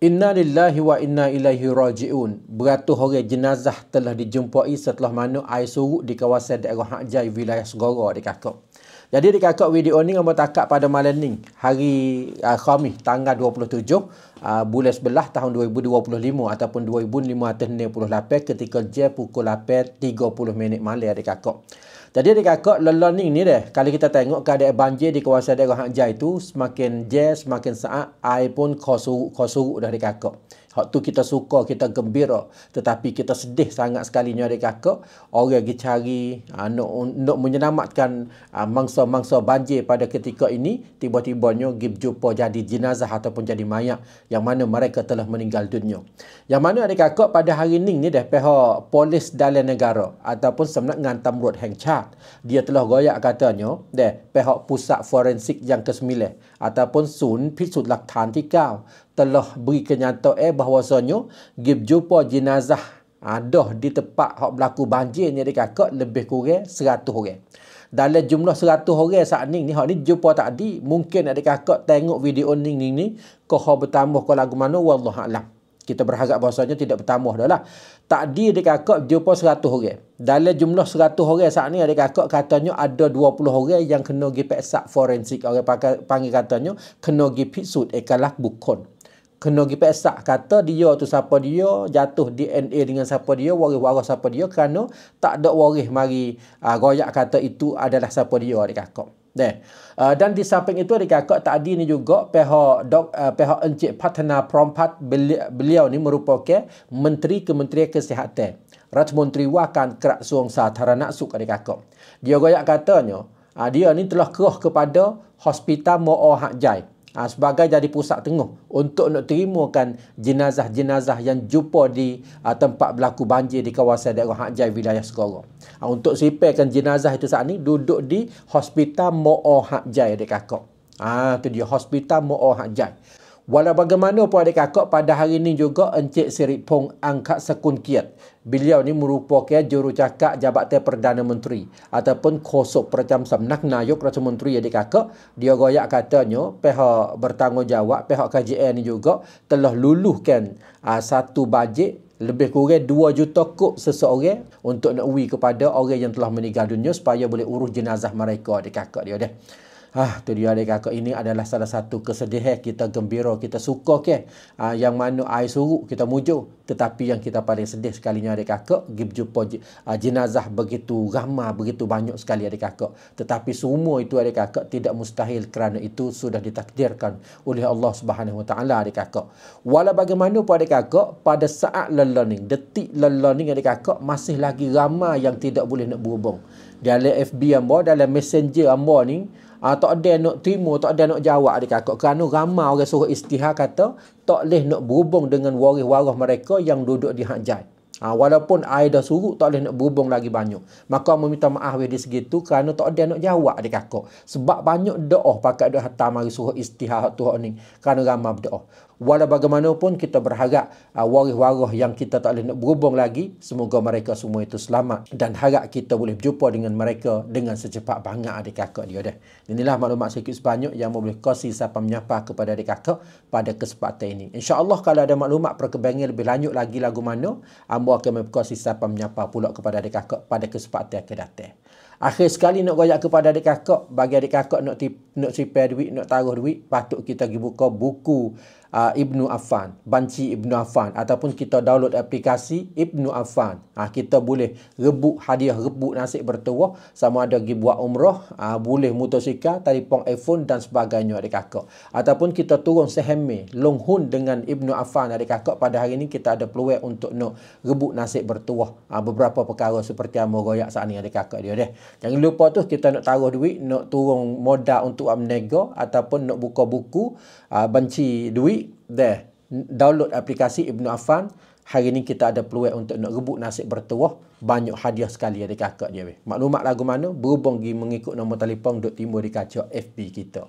Inna lillahi wa inna ilaihi raji'un. Beratus orang jenazah telah dijumpai setelah mana air surut di kawasan daerah Hak Jai, wilayah Segara di Kakak. Jadi di Kakak video ni ngam takak pada malam ni, hari Khamis tanggal 27 bulan 11 tahun 2025 ataupun 2568 ketika jam pukul 8.30 malam di Kakak. Jadi di Kakak learning ni deh, kalau kita tengok keadaan banjir di kawasan daerah Hak Jai tu semakin jam semakin saat air pun kosur dah di Kakak. Hak tu kita suka, kita gembira, tetapi kita sedih sangat sekali ni di Kakak. Orang pergi cari nak menyelamatkan mangsa-mangsa banjir pada ketika ini, tiba-tibanya jumpa jadi jenazah ataupun jadi mayat yang mana mereka telah meninggal dunia. Yang mana di Kakak pada hari ni dah pihak polis dalam negara ataupun Semnangan Tamrut Hang Chat, dia telah royak katanya dah pihak pusat forensik yang ke-9 ataupun Sun Pisut Laktan Tikau telah beri kenyataan bahawasanya jumpa jenazah dah di tempat hak berlaku banjir ni di Kakak lebih kurang 100 orang. Dalam jumlah 100 orang saat ni hak ni jumpa tadi, mungkin ada Kakak tengok video ni kau bertambah kau lagu mana wallahu alam. Kita berharap bahawasanya tidak bertambah dah lah. Tadi ada Kakak jumpa 100 orang. Dalam jumlah 100 orang saat ni ada Kakak katanya ada 20 orang yang kena pergi periksa forensik. Orang panggil katanya kena pergi pisut ekalah bukan. Kena pergi periksa kata dia tu siapa dia, jatuh DNA dengan siapa dia, waris-waris siapa dia, kerana tak ada waris mari royak kata itu adalah siapa dia di Kakak. Dan di samping itu di Kakak tadi ni juga pihak Encik Patna Prompat, beliau ni merupakan Menteri Kementerian Kesihatan, Ratmenteri Wakan Kerajaan Satarana Suk di Kakak. Dia royak katanya dia ni telah kerah kepada Hospital Mo'o Hak Jai sebagai jadi pusat tengah untuk nak terimakan jenazah-jenazah yang jumpa di tempat berlaku banjir di kawasan daerah Hak Jai, wilayah Segara. Untuk siapkan jenazah itu saat ni duduk di Hospital Mo'o Hak Jai di Kakak. Itu dia Hospital Mo'o Hak Jai. Walau bagaimanapun adik Kakak, pada hari ini juga Encik Siripong Angkat Sekun Kiat. Beliau ni merupakan jurucakap Jabatan Perdana Menteri ataupun Kosok Percam Samnak Nayuk Perdana Menteri adik Kakak. Dia royak katanya pihak bertanggungjawab, pihak KJN ni juga telah luluhkan satu bajet lebih kurang 2 juta kop seseorang untuk nak uwi kepada orang yang telah meninggal dunia supaya boleh urus jenazah mereka adik Kakak dia dah. Tu dia adik Kakak, ini adalah salah satu kesedihan, kita gembira, kita suka yang mana air surut kita mujur, tetapi yang kita paling sedih sekalinya adik Kakak jumpa jenazah begitu ramai, begitu banyak sekali adik Kakak. Tetapi semua itu adik Kakak tidak mustahil kerana itu sudah ditakdirkan oleh Allah Subhanahu Wa Taala adik Kakak. Walau bagaimanapun adik Kakak, pada saat learning, detik learning adik Kakak, masih lagi ramai yang tidak boleh nak berhubung. Dalam FB hamba, dalam messenger hamba ni tak ada nak terima, tak ada nak jawab adik Kakak, kerana ramai orang suruh istihar kata tak boleh nak berhubung dengan waris-waris mereka yang duduk di Hak Jai. Walaupun air dah surut, tak boleh nak berhubung lagi banyak. Maka meminta maaf di segitu kerana tak ada nak jawab adik Kakak. Sebab banyak doa pakai doa hatta mari suruh istihar tu ni kerana ramai berdoa. Walau bagaimanapun kita berharap waris-waris yang kita tak boleh nak berhubung lagi, semoga mereka semua itu selamat dan harap kita boleh berjumpa dengan mereka dengan secepat banget adik Kakak dia dah. Inilah maklumat sedikit sebanyak yang boleh kasih siapa menyapa kepada adik Kakak pada kesempatan ini. InsyaAllah kalau ada maklumat perkembangan lebih lanjut lagi lagu mana, hamba akan memperkongsi siapa menyapa pula kepada adik Kakak pada kesempatan akan datang. Akhir sekali nak royak kepada adik Kakak, bagi adik Kakak nak simpan duit, nak taruh duit, patut kita pergi buka buku Ibnu Affan, Banci Ibnu Affan, ataupun kita download aplikasi Ibnu Affan. Kita boleh rebut hadiah, rebut nasib bertuah, sama ada pergi buat umrah, boleh motosikal, telefon iPhone dan sebagainya adik Kakak. Ataupun kita turun seheme longhun dengan Ibnu Affan adik Kakak. Pada hari ini kita ada peluang untuk nak rebut nasib bertuah beberapa perkara seperti yang royak saat ni adik Kakak dia deh. Jangan lupa tu kita nak taruh duit, nak turun modal untuk berniaga ataupun nak buka buku banci duit, download aplikasi Ibnu Affan. Hari ni kita ada peluang untuk nak rebut nasib bertuah, banyak hadiah sekali adik Kakak dia. Maklumat lagu mana berhubung mengikut nombor telefon duk timbul di kaca FB kita.